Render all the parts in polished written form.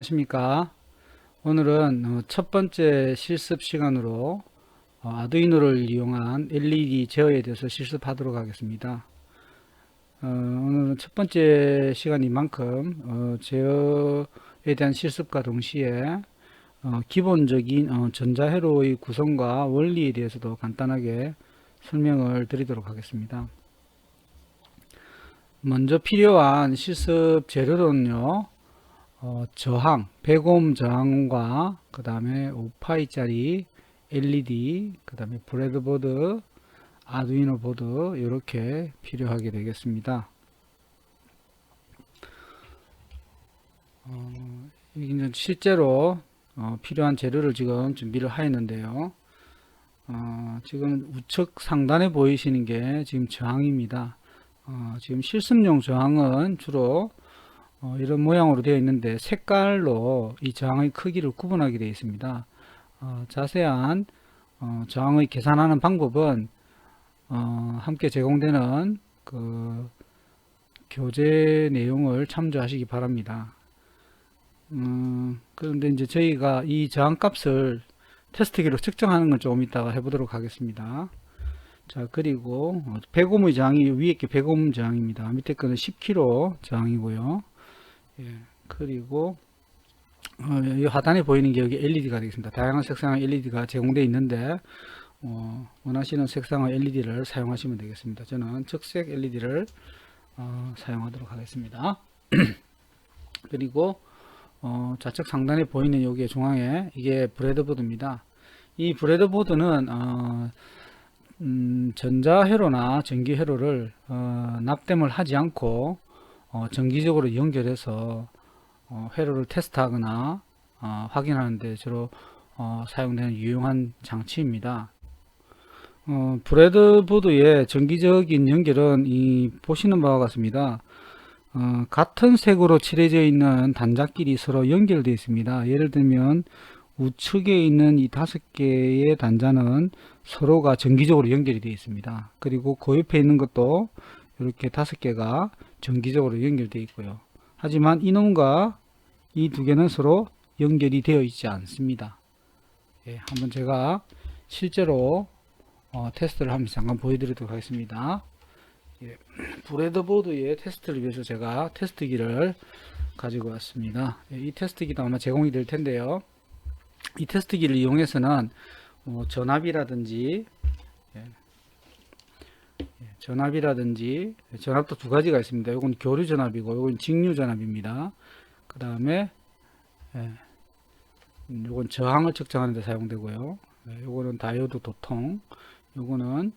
안녕하십니까. 오늘은 첫 번째 실습 시간으로 아두이노를 이용한 LED 제어에 대해서 실습하도록 하겠습니다. 오늘은 첫 번째 시간인 만큼 제어에 대한 실습과 동시에 기본적인 전자회로의 구성과 원리에 대해서도 간단하게 설명을 드리도록 하겠습니다. 먼저 필요한 실습 재료로는요, 저항, 100옴 저항과 그 다음에 5파이짜리 LED, 그 다음에 브레드보드, 아두이노 보드 이렇게 필요하게 되겠습니다. 이제 실제로 필요한 재료를 지금 준비를 하였는데요. 지금 우측 상단에 보이시는 게 지금 저항입니다. 지금 실습용 저항은 주로 이런 모양으로 되어 있는데 색깔로 이 저항의 크기를 구분하게 되어 있습니다. 자세한 저항의 계산하는 방법은 함께 제공되는 그 교재 내용을 참조하시기 바랍니다. 그런데 이제 저희가 이 저항값을 테스트기로 측정하는 건 조금 이따가 해보도록 하겠습니다. 자, 그리고 100옴의 저항이 위에 게 100옴 저항입니다. 밑에 거는 10kg 저항이고요. 예, 그리고 이 하단에 보이는 게 여기 LED가 되겠습니다. 다양한 색상의 LED가 제공되어 있는데 원하시는 색상의 LED를 사용하시면 되겠습니다. 저는 적색 LED를 사용하도록 하겠습니다. 그리고 좌측 상단에 보이는 여기 중앙에 이게 브레드보드입니다. 이 브레드보드는 전자회로나 전기회로를 납땜을 하지 않고 정기적으로 연결해서 회로를 테스트하거나 확인하는 데 주로 사용되는 유용한 장치입니다. 브레드보드의 정기적인 연결은 이 보시는 바와 같습니다. 같은 색으로 칠해져 있는 단자끼리 서로 연결되어 있습니다. 예를 들면 우측에 있는 이 5개의 단자는 서로가 정기적으로 연결이 되어 있습니다. 그리고 그 옆에 있는 것도 이렇게 5개가 정기적으로 연결되어 있고요. 하지만 이놈과 이 두 개는 서로 연결이 되어 있지 않습니다. 예, 한번 제가 실제로 테스트를 한번 잠깐 보여드리도록 하겠습니다. 예, 브레드보드의 테스트를 위해서 제가 테스트기를 가지고 왔습니다. 예, 이 테스트기도 아마 제공이 될 텐데요. 이 테스트기를 이용해서는 전압이라든지 전압도 두 가지가 있습니다. 이건 교류 전압이고 이건 직류 전압입니다. 그 다음에 이건 저항을 측정하는 데 사용되고요. 이거는 다이오드 도통, 이거는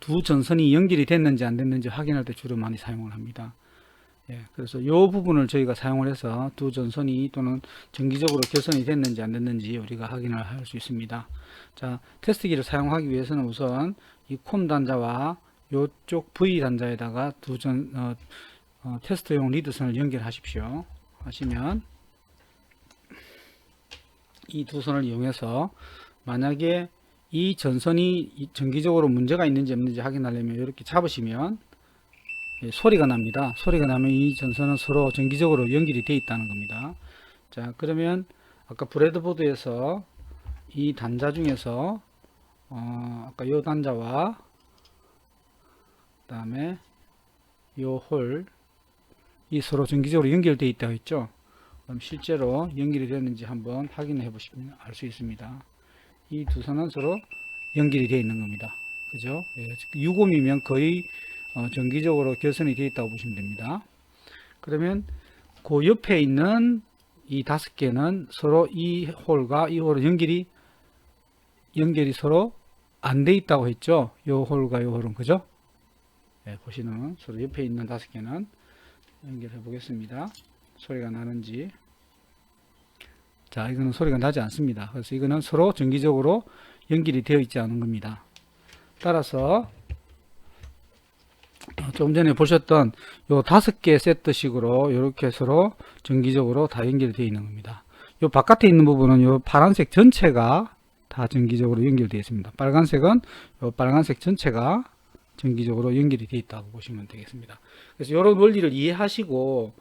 두 전선이 연결이 됐는지 안 됐는지 확인할 때 주로 많이 사용을 합니다. 그래서 이 부분을 저희가 사용을 해서 두 전선이 또는 정기적으로 결선이 됐는지 안 됐는지 우리가 확인을 할 수 있습니다. 자, 테스트기를 사용하기 위해서는 우선 이 콤 단자와 이쪽 V 단자에다가 테스트용 리드선을 연결하십시오. 하시면 이 두 선을 이용해서 만약에 이 전선이 정기적으로 문제가 있는지 없는지 확인하려면 이렇게 잡으시면 소리가 납니다. 소리가 나면 이 전선은 서로 정기적으로 연결이 되어 있다는 겁니다. 자, 그러면 아까 브레드보드에서 이 단자 중에서 아까 이 단자와 그 다음에 이 홀 이 서로 정기적으로 연결되어 있다고 했죠. 그럼 실제로 연결이 됐는지 한번 확인해 보시면 알 수 있습니다. 이 두 선은 서로 연결이 되어 있는 겁니다. 그죠? 유곰이면 거의 정기적으로 결선이 되어 있다고 보시면 됩니다. 그러면 그 옆에 있는 이 5개는 서로 이 홀과 이 홀은 연결이 서로 안 돼 있다고 했죠. 이 홀과 이 홀은, 그죠? 보시는 서로 옆에 있는 5개는 연결해 보겠습니다. 소리가 나는지. 자, 이거는 소리가 나지 않습니다. 그래서 이거는 서로 정기적으로 연결이 되어 있지 않은 겁니다. 따라서 조금 전에 보셨던 요 5개 세트식으로 이렇게 서로 정기적으로 다 연결이 되어 있는 겁니다. 요 바깥에 있는 부분은 요 파란색 전체가 다 정기적으로 연결되어 있습니다. 빨간색은 요 빨간색 전체가 정기적으로 연결이 되어 있다고 보시면 되겠습니다. 그래서 이런 원리를 이해하시고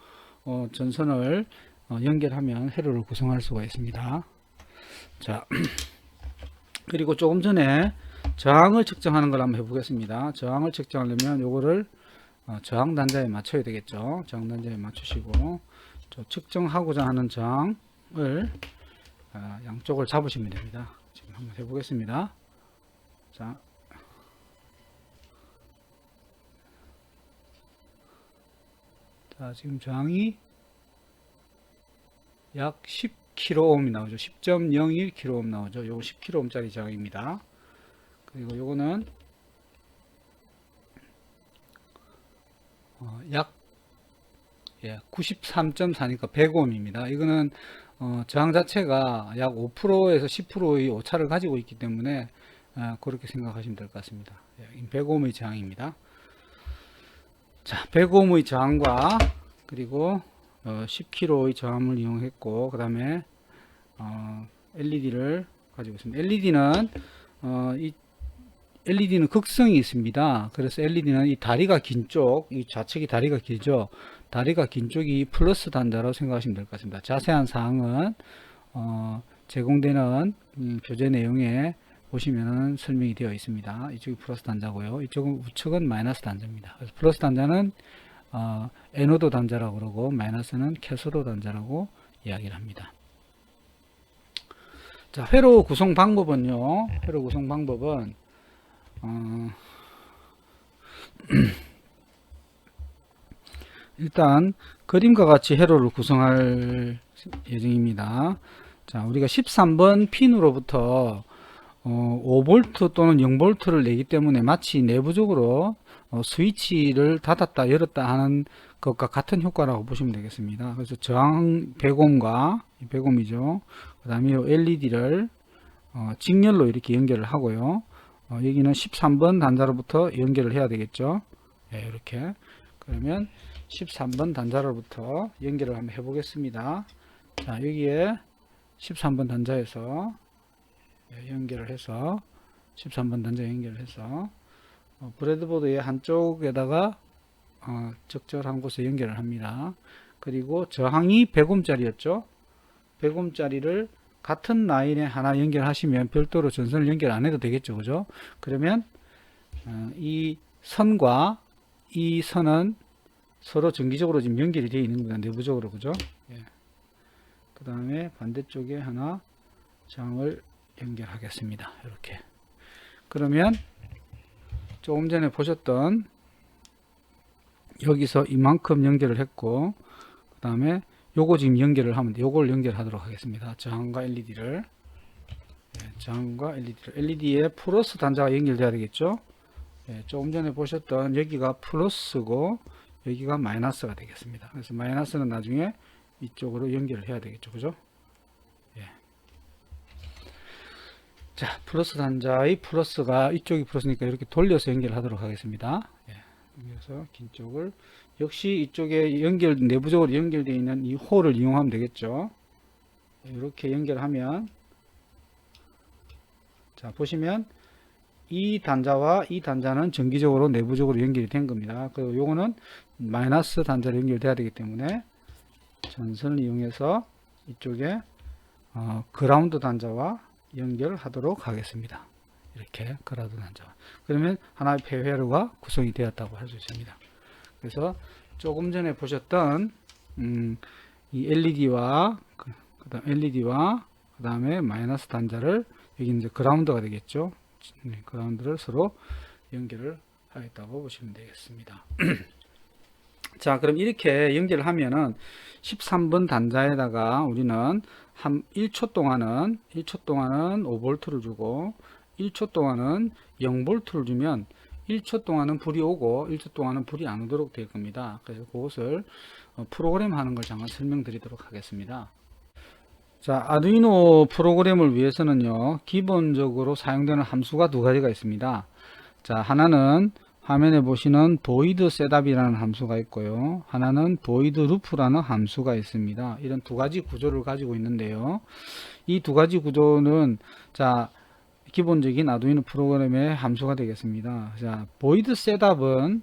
전선을 연결하면 회로를 구성할 수가 있습니다. 자, 그리고 조금 전에 저항을 측정하는 걸 한번 해보겠습니다. 저항을 측정하려면 요거를 저항 단자에 맞춰야 되겠죠. 저항 단자에 맞추시고 측정하고자 하는 저항을 양쪽을 잡으시면 됩니다. 지금 한번 해보겠습니다. 자, 지금 저항이 약 10kΩ이 나오죠. 10.01kΩ 나오죠. 요거 10kΩ짜리 저항입니다. 그리고 요거는 약 93.4니까 100ohm입니다. 이거는 저항 자체가 약 5%에서 10%의 오차를 가지고 있기 때문에 그렇게 생각하시면 될 것 같습니다. 100ohm의 저항입니다. 자, 100ohm의 저항과 그리고 10kg의 저항을 이용했고, 그 다음에 LED를 가지고 있습니다. LED는 극성이 있습니다. 그래서 LED는 이 다리가 긴 쪽, 이 좌측이 다리가 길죠. 다리가 긴 쪽이 플러스 단자로 생각하시면 될 것 같습니다. 자세한 사항은 제공되는 교재 내용에 보시면은 설명이 되어 있습니다. 이쪽이 플러스 단자고요. 이쪽은 우측은 마이너스 단자입니다. 그래서 플러스 단자는 에노드 단자라고 그러고 마이너스는 캐소드 단자라고 이야기를 합니다. 자, 회로 구성 방법은요. 회로 구성 방법은 일단 그림과 같이 회로를 구성할 예정입니다. 자, 우리가 13번 핀으로부터 5V 또는 0V를 내기 때문에 마치 내부적으로 스위치를 닫았다 열었다 하는 것과 같은 효과라고 보시면 되겠습니다. 그래서 저항 100ohm과 100ohm이죠. 그 다음에 LED를 직렬로 이렇게 연결을 하고요. 여기는 13번 단자로부터 연결을 해야 되겠죠. 네, 이렇게. 그러면 13번 단자로부터 연결을 한번 해보겠습니다. 자, 여기에 13번 단자에서 연결을 해서 13번 단자 연결을 해서 브레드보드의 한쪽에다가 적절한 곳에 연결을 합니다. 그리고 저항이 100ohm짜리였죠. 100ohm짜리를 같은 라인에 하나 연결하시면 별도로 전선을 연결 안 해도 되겠죠. 그죠? 그러면 이 선과 이 선은 서로 정기적으로 지금 연결이 되어 있는 겁니다. 내부적으로. 그죠? 예. 그 다음에 반대쪽에 하나 저항을 연결하겠습니다. 이렇게. 그러면 조금 전에 보셨던 여기서 이만큼 연결을 했고, 그 다음에 요거 지금 연결을 하면 돼. 요걸 연결하도록 하겠습니다. 저항과 LED를. 저항과 LED를. LED에 플러스 단자가 연결돼야 되겠죠? 조금 전에 보셨던 여기가 플러스고 여기가 마이너스가 되겠습니다. 그래서 마이너스는 나중에 이쪽으로 연결을 해야 되겠죠. 그죠? 자, 플러스 단자의 플러스가 이쪽이 플러스니까 이렇게 돌려서 연결하도록 하겠습니다. 그래서 긴 쪽을 역시 이쪽에 내부적으로 연결되어 있는 이 홀을 이용하면 되겠죠. 이렇게 연결하면, 자, 보시면 이 단자와 이 단자는 정기적으로 내부적으로 연결이 된 겁니다. 그리고 요거는 마이너스 단자로 연결돼야 되기 때문에 전선을 이용해서 이쪽에 그라운드 단자와 연결하도록 하겠습니다. 이렇게 그라운드 단자와. 그러면 하나의 폐회로가 구성이 되었다고 할 수 있습니다. 그래서 조금 전에 보셨던 이 LED와 그다음에 마이너스 단자를 여기 이제 그라운드가 되겠죠. 그라운드를 서로 연결을 하겠다고 보시면 되겠습니다. 자, 그럼 이렇게 연결을 하면은 13번 단자에다가 우리는 한 1초 동안은 5V를 주고 1초 동안은 0V를 주면 1초 동안은 불이 오고 1초 동안은 불이 안 오도록 될 겁니다. 그래서 그것을 프로그램 하는 걸 잠깐 설명드리도록 하겠습니다. 자, 아두이노 프로그램을 위해서는요, 기본적으로 사용되는 함수가 두 가지가 있습니다. 자, 하나는 화면에 보시는 void setup이라는 함수가 있고요. 하나는 void loop라는 함수가 있습니다. 이런 두 가지 구조를 가지고 있는데요. 이 두 가지 구조는, 자, 기본적인 아두이노 프로그램의 함수가 되겠습니다. 자, void setup은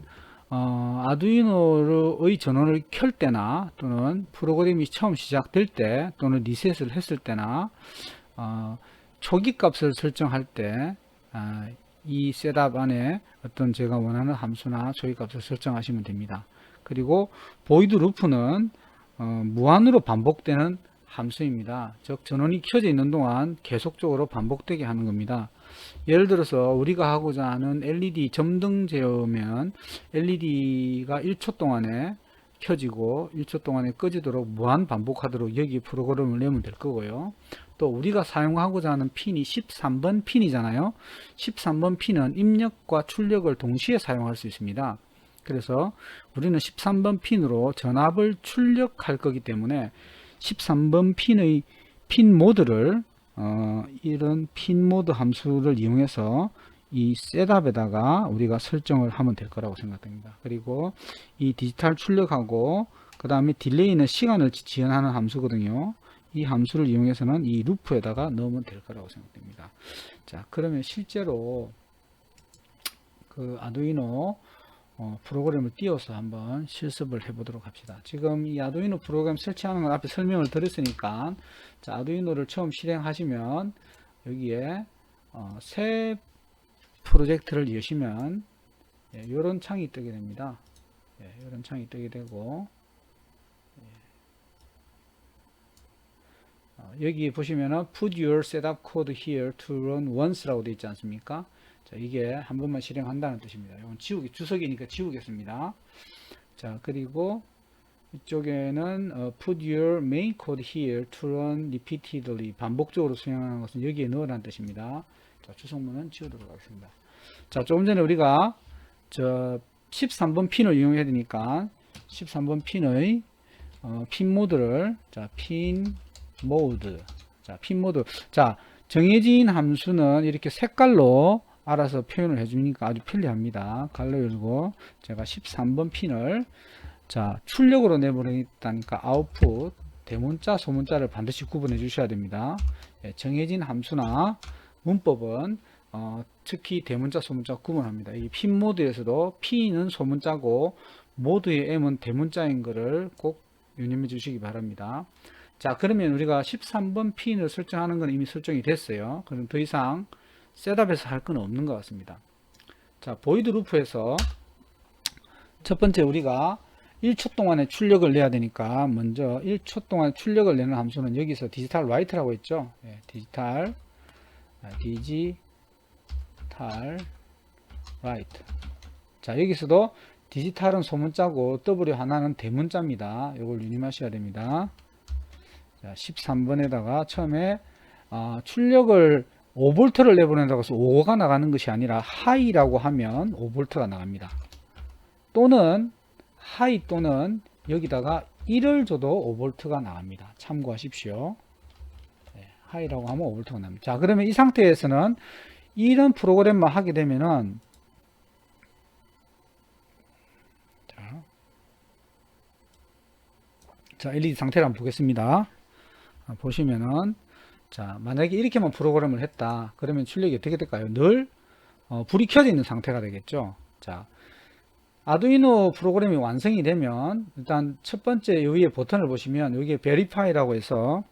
아두이노의 전원을 켤 때나 또는 프로그램이 처음 시작될 때 또는 리셋을 했을 때나 초기 값을 설정할 때 이 셋업 안에 어떤 제가 원하는 함수나 초기 값을 설정하시면 됩니다. 그리고 보이드 루프는 무한으로 반복되는 함수입니다. 즉 전원이 켜져 있는 동안 계속적으로 반복되게 하는 겁니다. 예를 들어서 우리가 하고자 하는 LED 점등 제어면 LED가 1초 동안에 켜지고 1초 동안에 꺼지도록 무한 반복하도록 여기 프로그램을 내면 될 거고요. 또 우리가 사용하고자 하는 핀이 13번 핀이잖아요. 13번 핀은 입력과 출력을 동시에 사용할 수 있습니다. 그래서 우리는 13번 핀으로 전압을 출력할 거기 때문에 13번 핀의 핀 모드를 이런 핀 모드 함수를 이용해서 이 셋업에다가 우리가 설정을 하면 될 거라고 생각됩니다. 그리고 이 디지털 출력하고 그 다음에 딜레이는 시간을 지연하는 함수거든요. 이 함수를 이용해서는 이 루프에다가 넣으면 될 거라고 생각됩니다. 자, 그러면 실제로 그 아두이노 프로그램을 띄워서 한번 실습을 해 보도록 합시다. 지금 이 아두이노 프로그램 설치하는 건 앞에 설명을 드렸으니까, 자, 아두이노를 처음 실행하시면 여기에 새 프로젝트를 여시면 이런 창이 뜨게 됩니다. 이런 창이 뜨게 되고, 여기 보시면은 put your setup code here to run once라고 되어 있지 않습니까? 자, 이게 한 번만 실행한다는 뜻입니다. 이건 주석이니까 지우겠습니다. 자, 그리고 이쪽에는 put your main code here to run repeatedly, 반복적으로 수행하는 것은 여기에 넣으라는 뜻입니다. 자, 주석문은 지우도록 하겠습니다. 자, 조금 전에 우리가 13번 핀을 이용해야 되니까 13번 핀의 핀 모드를, 자, 핀 모드, 자, 핀 모드, 자, 정해진 함수는 이렇게 색깔로 알아서 표현을 해주니까 아주 편리합니다. 갈로 열고 제가 13번 핀을, 자, 출력으로 내보내겠다니까 아웃풋 대문자 소문자를 반드시 구분해 주셔야 됩니다. 정해진 함수나 문법은 특히 대문자 소문자 구분합니다. 이 핀 모드에서도 P는 소문자고 모드의 M은 대문자인 것을 꼭 유념해 주시기 바랍니다. 자, 그러면 우리가 13번 핀을 설정하는 건 이미 설정이 됐어요. 그럼 더 이상 셋업에서 할 건 없는 것 같습니다. 자, 보이드 루프에서 첫 번째 우리가 1초 동안에 출력을 내야 되니까 먼저 1초 동안 출력을 내는 함수는 여기서 디지털 라이트라고 했죠. 디지털 라이트. 자, 여기서도 디지털은 소문자고 W 하나는 대문자입니다. 이걸 유념하셔야 됩니다. 자, 13번에다가 처음에 출력을 5V를 내보낸다고 해서 5가 나가는 것이 아니라 하이라고 하면 5V가 나갑니다. 또는 하이 또는 여기다가 1을 줘도 5V가 나갑니다. 참고하십시오. 하이라고 하면 5V가 납니다. 자, 그러면 이 상태에서는 이런 프로그램만 하게 되면은, 자, LED 상태를 한번 보겠습니다. 보시면은, 자, 만약에 이렇게만 프로그램을 했다. 그러면 출력이 어떻게 될까요? 늘 불이 켜져 있는 상태가 되겠죠. 자, 아두이노 프로그램이 완성이 되면 일단 첫 번째 위에 버튼을 보시면 여기에 Verify라고 해서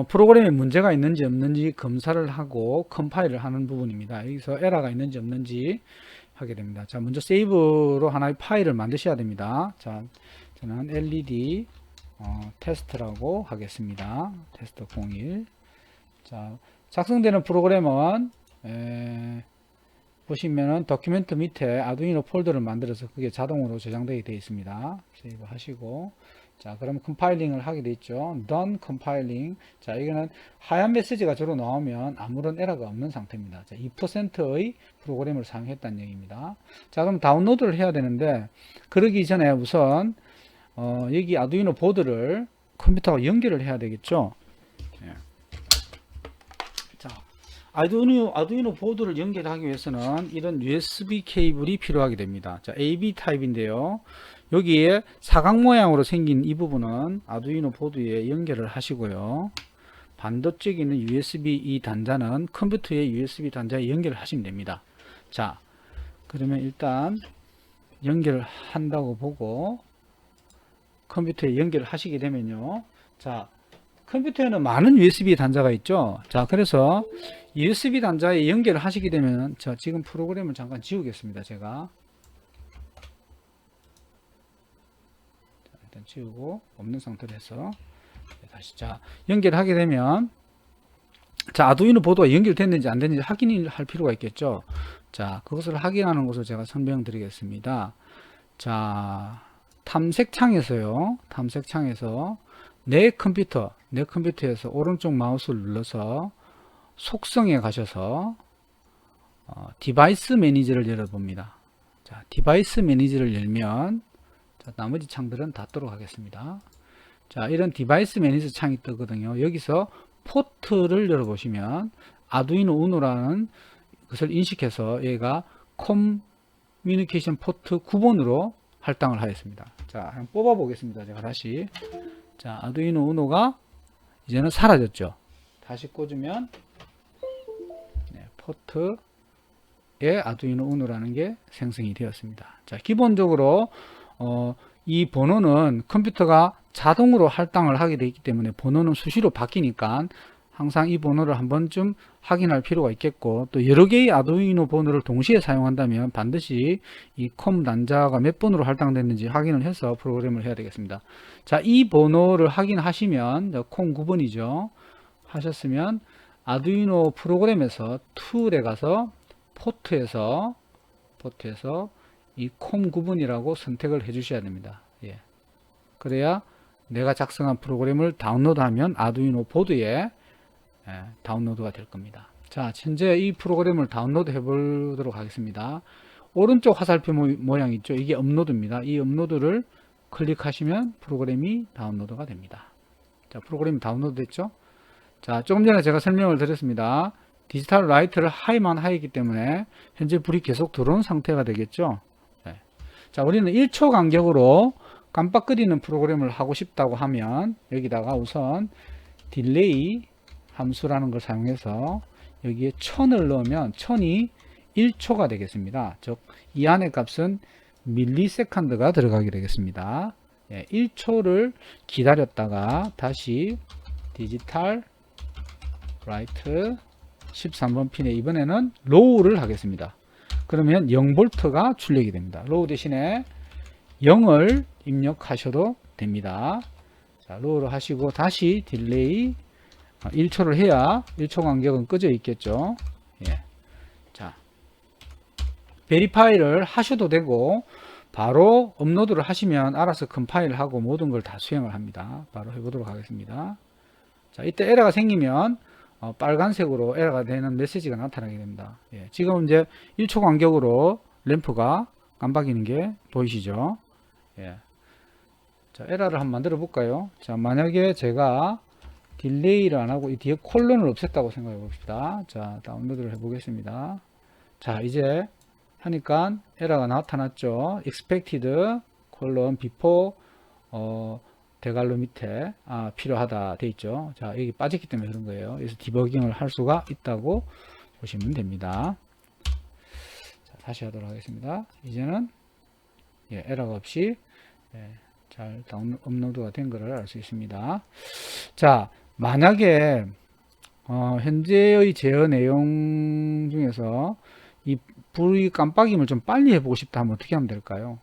프로그램에 문제가 있는지 없는지 검사를 하고 컴파일을 하는 부분입니다. 여기서 에러가 있는지 없는지 하게 됩니다. 자, 먼저 세이브로 하나의 파일을 만드셔야 됩니다. 자, 저는 LED 테스트라고 하겠습니다. 테스트 01. 자, 작성되는 프로그램은 보시면은 도큐멘트 밑에 아두이노 폴더를 만들어서 그게 자동으로 저장되게 되어 있습니다. 세이브 하시고, 자, 그럼 컴파일링을 하게 되어 있죠. Done compiling. 자, 이거는 하얀 메시지가 저로 나오면 아무런 에러가 없는 상태입니다. 자, 2%의 프로그램을 사용했다는 얘기입니다. 자, 그럼 다운로드를 해야 되는데, 그러기 전에 우선 여기 아두이노 보드를 컴퓨터와 연결을 해야 되겠죠. 자, 아두이노 보드를 연결하기 위해서는 이런 USB 케이블이 필요하게 됩니다. 자, AB 타입인데요. 여기에 사각 모양으로 생긴 이 부분은 아두이노 보드에 연결을 하시고요. 반대쪽에 있는 USB 이 단자는 컴퓨터의 USB 단자에 연결을 하시면 됩니다. 자, 그러면 일단 연결한다고 보고 컴퓨터에 연결하시게 되면요. 자, 컴퓨터에는 많은 USB 단자가 있죠. 자, 그래서 USB 단자에 연결을 하시게 되면, 자, 지금 프로그램을 잠깐 지우겠습니다. 제가. 자, 일단 지우고, 없는 상태로 해서, 다시, 자, 연결하게 되면, 자, 아두이노 보드가 연결됐는지 안 됐는지 확인할 필요가 있겠죠. 자, 그것을 확인하는 것을 제가 설명드리겠습니다. 자, 탐색창에서요. 탐색창에서 내 컴퓨터에서 오른쪽 마우스를 눌러서 속성에 가셔서 디바이스 매니저를 열어봅니다. 자, 디바이스 매니저를 열면 자, 나머지 창들은 닫도록 하겠습니다. 자, 이런 디바이스 매니저 창이 뜨거든요. 여기서 포트를 열어보시면 아두이노 우노라는 것을 인식해서 얘가 커뮤니케이션 포트 9번으로 할당을 하였습니다. 자, 한번 뽑아 보겠습니다. 제가 다시. 자, 아두이노 우노가 이제는 사라졌죠. 다시 꽂으면 네, 포트에 아두이노 우노라는 게 생성이 되었습니다. 자, 기본적으로 이 번호는 컴퓨터가 자동으로 할당을 하게 되기 때문에 번호는 수시로 바뀌니까 항상 이 번호를 한 번쯤 확인할 필요가 있겠고, 또 여러 개의 아두이노 번호를 동시에 사용한다면 반드시 이 컴 단자가 몇 번으로 할당됐는지 확인을 해서 프로그램을 해야 되겠습니다. 자, 이 번호를 확인하시면 컴 9번이죠. 하셨으면 아두이노 프로그램에서 툴에 가서 포트에서 이 컴 9번이라고 선택을 해 주셔야 됩니다. 예. 그래야 내가 작성한 프로그램을 다운로드하면 아두이노 보드에 다운로드가 될 겁니다. 자, 현재 이 프로그램을 다운로드 해 보도록 하겠습니다. 오른쪽 화살표 모양 있죠? 이게 업로드입니다. 이 업로드를 클릭하시면 프로그램이 다운로드가 됩니다. 자, 프로그램이 다운로드 됐죠? 자, 조금 전에 제가 설명을 드렸습니다. 디지털 라이트를 하이만 하이기 때문에 현재 불이 계속 들어온 상태가 되겠죠? 네. 자, 우리는 1초 간격으로 깜빡거리는 프로그램을 하고 싶다고 하면 여기다가 우선 딜레이 함수라는 걸 사용해서 여기에 1000을 넣으면 1000이 1초가 되겠습니다. 즉 이 안의 값은 밀리세컨드가 들어가게 되겠습니다. 예, 1초를 기다렸다가 다시 디지털 라이트 13번 핀에 이번에는 로우를 하겠습니다. 그러면 0V가 출력이 됩니다. 로우 대신에 0을 입력하셔도 됩니다. 자, 로우를 하시고 다시 딜레이 1초를 해야 1초 간격은 꺼져 있겠죠. 예. 자, 베리파이를 하셔도 되고 바로 업로드를 하시면 알아서 컴파일을 하고 모든 걸 다 수행을 합니다. 바로 해보도록 하겠습니다. 자, 이때 에러가 생기면 빨간색으로 에러가 되는 메시지가 나타나게 됩니다. 예, 지금 이제 1초 간격으로 램프가 깜빡이는 게 보이시죠? 예. 자, 에러를 한번 만들어 볼까요? 자, 만약에 제가 딜레이를 안 하고 이 뒤에 콜론을 없앴다고 생각해 봅시다. 자, 다운로드를 해 보겠습니다. 자, 이제 하니까 에러가 나타났죠. expected 콜론 before 대괄호 밑에 필요하다 돼 있죠. 자, 여기 빠졌기 때문에 그런 거예요. 그래서 디버깅을 할 수가 있다고 보시면 됩니다. 자, 다시 하도록 하겠습니다. 이제는 예, 에러가 없이 잘 업로드가 된 것을 알 수 있습니다. 자, 만약에 현재의 제어 내용 중에서 이 불이 깜빡임을 좀 빨리 해보고 싶다 하면 어떻게 하면 될까요?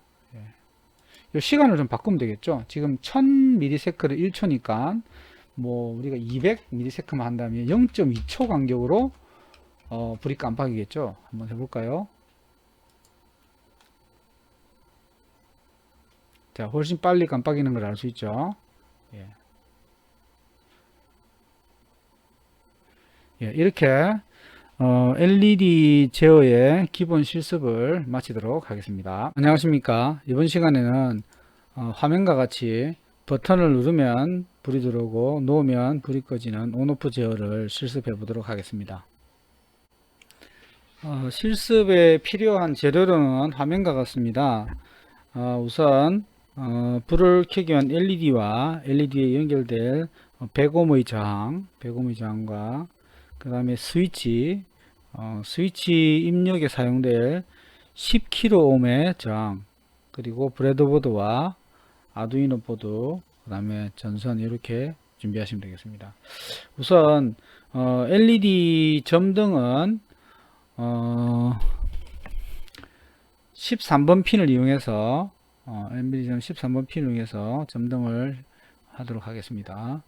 이 시간을 좀 바꾸면 되겠죠. 지금 1000ms를 1초니까 뭐 우리가 200ms만 한다면 0.2초 간격으로 불이 깜빡이겠죠. 한번 해볼까요? 자, 훨씬 빨리 깜빡이는 걸 알 수 있죠. 예. 예, 이렇게 LED 제어의 기본 실습을 마치도록 하겠습니다. 안녕하십니까. 이번 시간에는 화면과 같이 버튼을 누르면 불이 들어오고 놓으면 불이 꺼지는 온오프 제어를 실습해 보도록 하겠습니다. 실습에 필요한 재료로는 화면과 같습니다. 우선 불을 켜기 위한 LED와 LED에 연결될 100ohm의 저항과 그 다음에 스위치 입력에 사용될 10kΩohm의 저항, 그리고 브레드보드와 아두이노 보드, 그 다음에 전선 이렇게 준비하시면 되겠습니다. 우선 LED 점등은 13번 핀을 이용해서 LED 13번 핀을 이용해서 점등을 하도록 하겠습니다.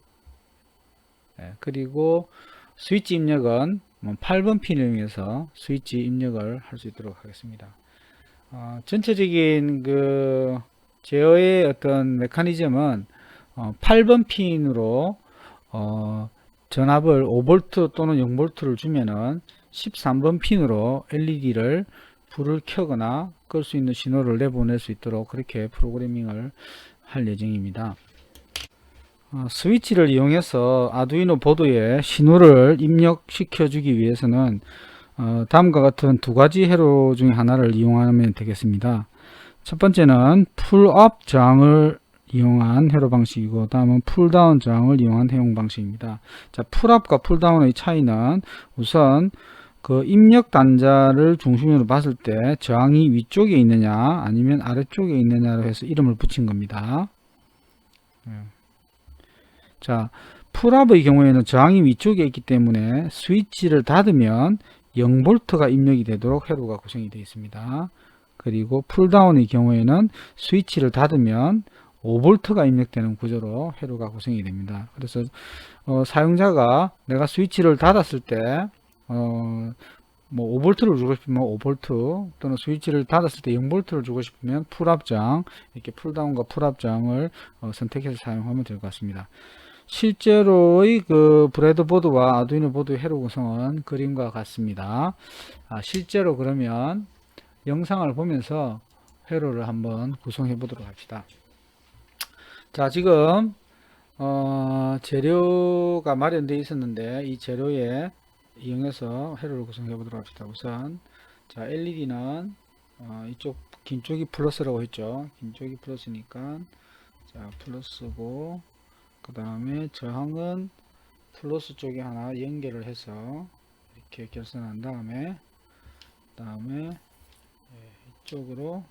그리고 스위치 입력은 8번 핀을 이용해서 스위치 입력을 할 수 있도록 하겠습니다. 전체적인 그 제어의 어떤 메커니즘은 8번 핀으로 전압을 5V 또는 0V를 주면은 13번 핀으로 LED를 불을 켜거나 끌 수 있는 신호를 내보낼 수 있도록 그렇게 프로그래밍을 할 예정입니다. 스위치를 이용해서 아두이노 보드에 신호를 입력시켜 주기 위해서는 다음과 같은 두 가지 회로 중에 하나를 이용하면 되겠습니다. 첫 번째는 풀업 저항을 이용한 회로 방식이고, 다음은 풀다운 저항을 이용한 회용 방식입니다. 자, 풀업과 풀다운의 차이는 우선 그 입력 단자를 중심으로 봤을 때 저항이 위쪽에 있느냐 아니면 아래쪽에 있느냐로 해서 이름을 붙인 겁니다. 자, 풀업의 경우에는 저항이 위쪽에 있기 때문에 스위치를 닫으면 0V가 입력이 되도록 회로가 구성이 되어 있습니다. 그리고 풀다운의 경우에는 스위치를 닫으면 5V가 입력되는 구조로 회로가 구성이 됩니다. 그래서 사용자가 내가 스위치를 닫았을 때 뭐 5V를 주고 싶으면 5V, 또는 스위치를 닫았을 때 0V를 주고 싶으면 풀업장, 이렇게 풀다운과 풀업장을 선택해서 사용하면 될 것 같습니다. 실제로의 그 브레드보드와 아두이노 보드의 회로 구성은 그림과 같습니다. 실제로 그러면 영상을 보면서 회로를 한번 구성해 보도록 합시다. 자, 지금 재료가 마련되어 있었는데 이 재료에 이용해서 회로를 구성해 보도록 합시다. 우선 자, LED는 이쪽 긴 쪽이 플러스라고 했죠. 긴 쪽이 플러스니까 자, 플러스고, 그 다음에 저항은 플러스 쪽에 하나 연결을 해서 이렇게 결선한 다음에 이쪽으로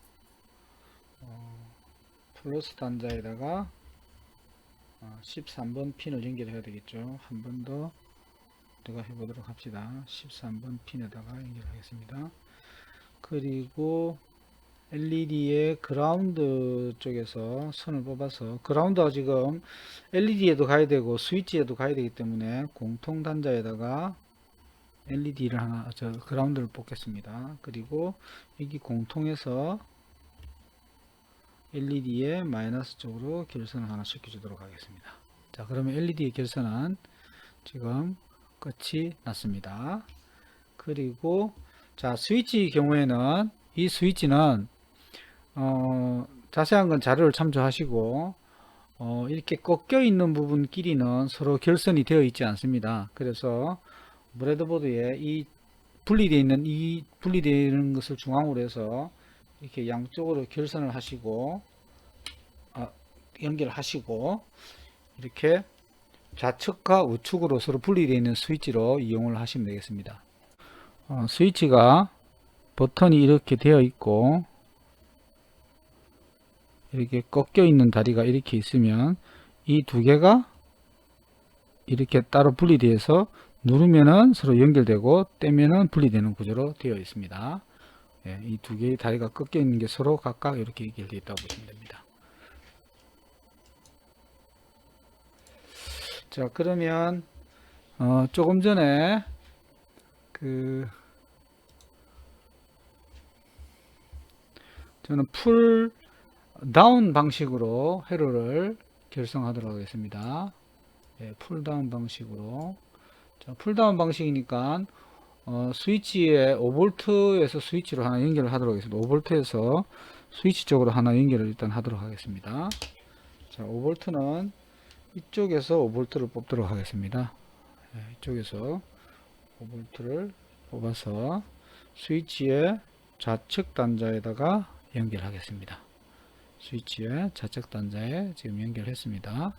플러스 단자에다가 13번 핀을 연결해야 되겠죠. 한 번 더 들어가 해보도록 합시다. 13번 핀에다가 연결하겠습니다. 그리고 LED의 그라운드 쪽에서 선을 뽑아서, 그라운드가 지금 LED에도 가야 되고 스위치에도 가야 되기 때문에 공통 단자에다가 LED를 하나, 그라운드를 뽑겠습니다. 그리고 여기 공통에서 LED의 마이너스 쪽으로 결선을 하나 시켜주도록 하겠습니다. 자, 그러면 LED의 결선은 지금 끝이 났습니다. 그리고 자, 스위치 경우에는 이 스위치는 자세한 건 자료를 참조하시고 이렇게 꺾여 있는 부분끼리는 서로 결선이 되어 있지 않습니다. 그래서 브레드보드에 이 분리되는 것을 중앙으로 해서 이렇게 양쪽으로 결선을 하시고 연결하시고 이렇게 좌측과 우측으로 서로 분리되어 있는 스위치로 이용을 하시면 되겠습니다. 스위치가 버튼이 이렇게 되어 있고 이렇게 꺾여 있는 다리가 이렇게 있으면 이 두 개가 이렇게 따로 분리되어서 누르면은 서로 연결되고 떼면은 분리되는 구조로 되어 있습니다. 이 두 개의 다리가 꺾여 있는 게 서로 각각 이렇게 연결되어 있다고 보시면 됩니다. 자, 그러면 조금 전에 저는 풀 다운 방식으로 회로를 결성하도록 하겠습니다. 풀 다운 방식으로. 자, 풀 다운 방식이니까 스위치에 5V에서 스위치로 하나 연결을 하도록 하겠습니다. 5V에서 스위치 쪽으로 하나 연결을 일단 하도록 하겠습니다. 자, 5V는 이쪽에서 5V를 뽑도록 하겠습니다. 이쪽에서 5V를 뽑아서 스위치의 좌측 단자에다가 연결하겠습니다. 스위치의 좌측 단자에 지금 연결했습니다.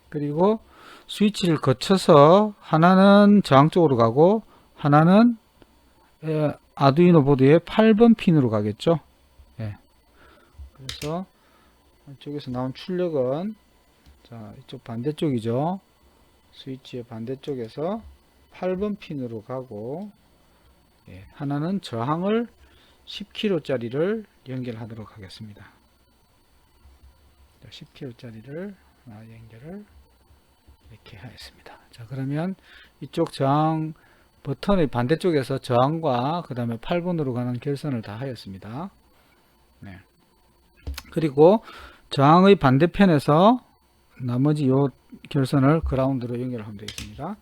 그리고 스위치를 거쳐서 하나는 저항 쪽으로 가고 하나는 아두이노 보드의 8번 핀으로 가겠죠. 그래서 이쪽에서 나온 출력은 자, 이쪽 반대쪽이죠. 스위치의 반대쪽에서 8번 핀으로 가고, 예, 하나는 저항을 10kg짜리를 연결하도록 하겠습니다. 10kg짜리를 하나 연결을 이렇게 하였습니다. 자, 그러면 이쪽 저항 버튼의 반대쪽에서 저항과 그 다음에 8번으로 가는 결선을 다 하였습니다. 네. 그리고 저항의 반대편에서 나머지 요 결선을 그라운드로 연결하면 되겠습니다.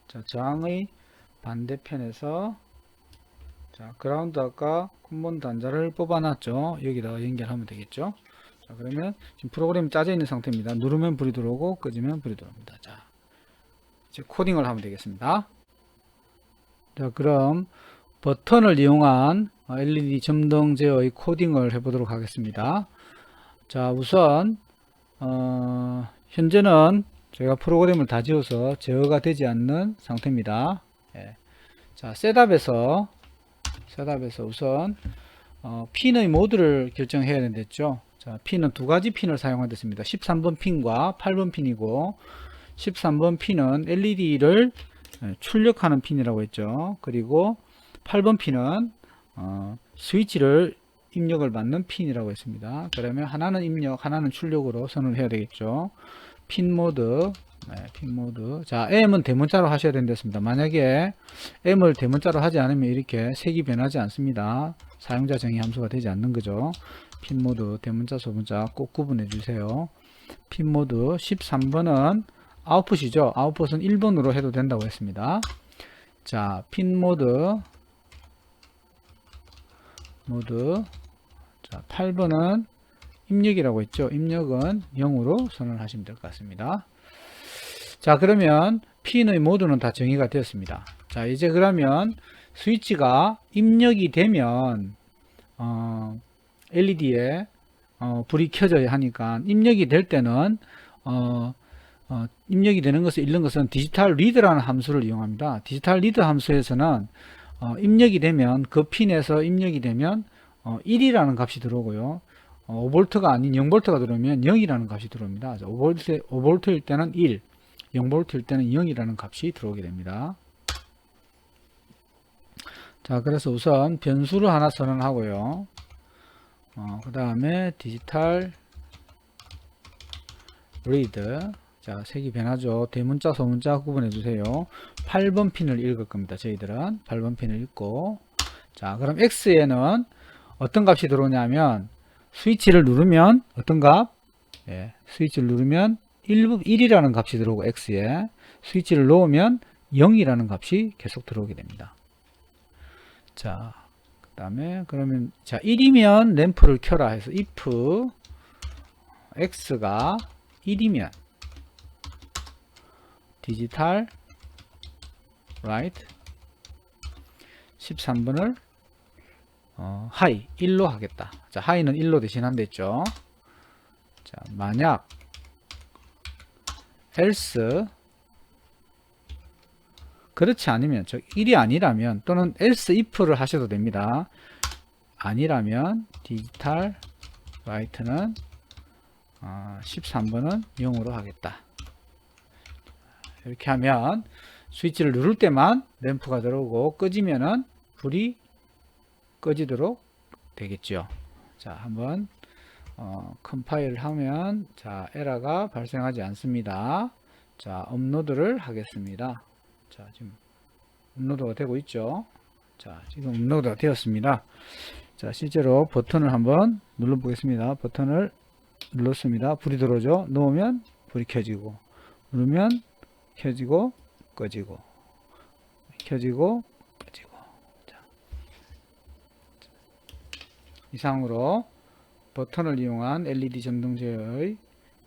자, 저항의 반대편에서 자, 그라운드 아까 콤본 단자를 뽑아놨죠. 여기다가 연결하면 되겠죠. 자, 그러면 지금 프로그램이 짜져 있는 상태입니다. 누르면 불이 들어오고 끄지면 불이 들어옵니다. 자, 이제 코딩을 하면 되겠습니다. 자, 그럼 버튼을 이용한 LED 점등 제어의 코딩을 해보도록 하겠습니다. 자, 우선 현재는 제가 프로그램을 다 지어서 제어가 되지 않는 상태입니다. 예. 자, 셋업에서 우선 핀의 모드를 결정해야 된댔죠. 자, 핀은 두 가지 핀을 사용하겠습니다. 13번 핀과 8번 핀이고, 13번 핀은 LED를 출력하는 핀이라고 했죠. 그리고 8번 핀은 스위치를 입력을 받는 핀이라고 했습니다. 그러면 하나는 입력, 하나는 출력으로 선을 해야 되겠죠. 핀 모드, 핀 모드. 자, M은 대문자로 하셔야 된댔습니다. 만약에 M을 대문자로 하지 않으면 이렇게 색이 변하지 않습니다. 사용자 정의 함수가 되지 않는 거죠. 핀 모드, 대문자, 소문자 꼭 구분해 주세요. 핀 모드 13번은 아웃풋이죠. 아웃풋은 1번으로 해도 된다고 했습니다. 자, 핀 모드 자, 8번은 입력이라고 했죠. 입력은 0으로 선언을 하시면 될 것 같습니다. 자, 그러면 핀의 모드는 다 정의가 되었습니다. 자, 이제 그러면 스위치가 입력이 되면 LED에 불이 켜져야 하니까 입력이 될 때는 입력이 되는 것을 읽는 것은 디지털 리드라는 함수를 이용합니다. 디지털 리드 함수에서는 입력이 되면 그 핀에서 입력이 되면 1이라는 값이 들어오고요. 5V가 아닌 0V가 들어오면 0이라는 값이 들어옵니다. 5V일 때는 1, 0V일 때는 0이라는 값이 들어오게 됩니다. 자, 그래서 우선 변수를 하나 선언하고요. 그 다음에 디지털 리드. 자, 색이 변하죠. 대문자, 소문자 구분해 주세요. 8번 핀을 읽을 겁니다. 저희들은 8번 핀을 읽고. 자, 그럼 X에는 어떤 값이 들어오냐면 스위치를 누르면 어떤 값? 예, 스위치를 누르면 1이라는 값이 들어오고 X에 스위치를 놓으면 0이라는 값이 계속 들어오게 됩니다. 자, 그 다음에 그러면 자 1이면 램프를 켜라 해서 if X가 1이면 디지털 라이트 13번을 하이 1로 하겠다. 자, 하이는 1로 대신한댔죠. 자, 만약 else 그렇지 않으면 즉 1이 아니라면 또는 else if를 하셔도 됩니다. 아니라면 디지털 라이트는 13번은 0으로 하겠다. 이렇게 하면 스위치를 누를 때만 램프가 들어오고 끄지면은 불이 꺼지도록 되겠죠. 자, 한번 컴파일 하면 자, 에러가 발생하지 않습니다. 자, 업로드를 하겠습니다. 자, 지금 업로드가 되고 있죠. 자, 지금 업로드가 되었습니다. 자, 실제로 버튼을 한번 눌러 보겠습니다. 버튼을 눌렀습니다. 불이 들어오죠. 놓으면 불이 켜지고, 누르면 켜지고 꺼지고, 켜지고 꺼지고. 자, 이상으로 버튼을 이용한 LED 전등 제어의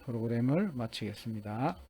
프로그램을 마치겠습니다.